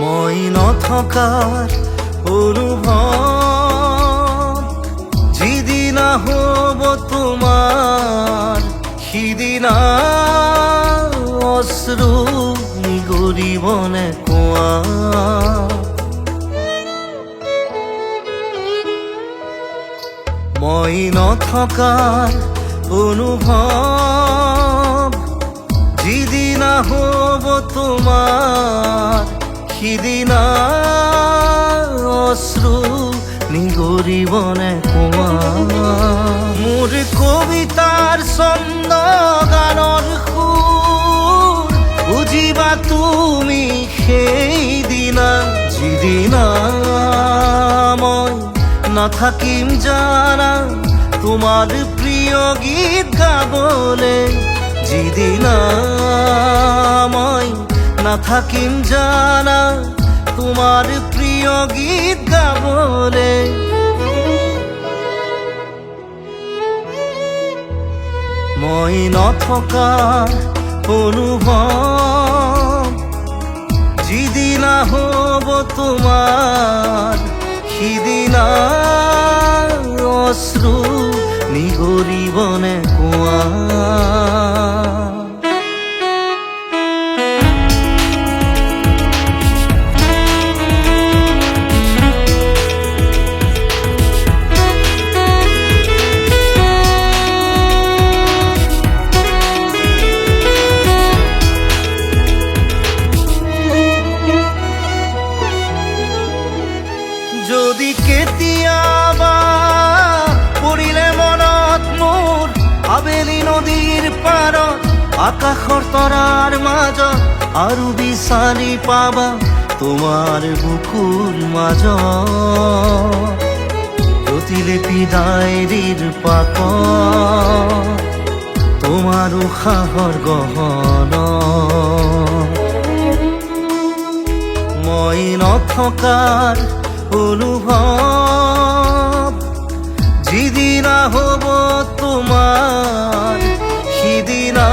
মই নথকাৰ অনুভৱ যিদিনা হ'ব তোমাৰ সিদিনা অশ্ৰু নিগৰিবনে কোৱা। মই নথকাৰ অনুভৱ যিদিনা হ'ব তোমাৰ সিদিনা অশ্ৰু নিগৰিবনে কোৱা। মোৰ কবিতাৰ ছন্দ গানৰ সুৰ বুজিবা তুমি সেইদিনা যিদিনা মই নাথাকিম জানা তোমাৰ প্ৰিয় গীত গাবলে। যিদিনা মই নাথাকিম জানা তোমাৰ প্ৰিয় গীত গাবলে। মই নথকাৰ অনুভৱ যিদিনা হ'ব তোমাৰ সিদিনা অশ্ৰু নিগৰিবনে কোৱা। যদি কেতিয়াবা পৰিলে মনত মোৰ আবেলি নদীৰ পাৰত আকাশৰ তৰাৰ মাজত আৰু বিচাৰি পাবা তোমাৰ বুকুৰ মাজত প্ৰতিলিপি ডায়েৰীৰ পাতত তোমাৰ উশাহৰ গহনা। মই নথকাৰ অনুভৱ যিদিনা হ'ব তোমাৰ সিদিনা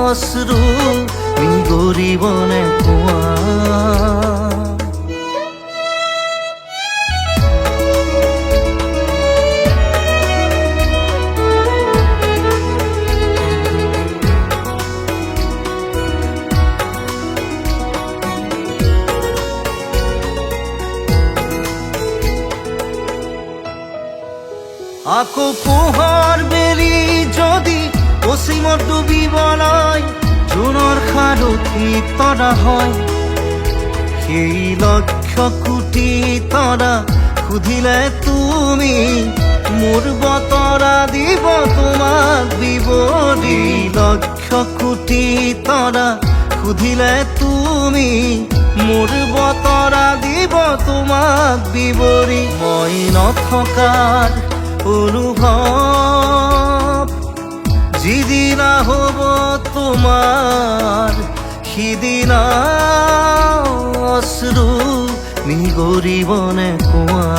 অশ্ৰু নিগৰিবনে কোৱা। আকৌ পোহৰ বেলি যদি পশ্চিমত ডুবিবলৈ জোনৰ সাৰথি তৰা হয় সেই লক্ষ কোটি তৰা সুধিলে তুমি মোৰ বতৰা দিব তোমাক বিৱৰি। লক্ষ কোটি তৰা সুধিলে তুমি মোৰ বতৰা দিব তোমাক বিৱৰি। মই নথকাৰ অনুভৱ যিদিনা হ'ব তোমাৰ সিদিনা অশ্ৰু নিগৰিবনে কোৱা।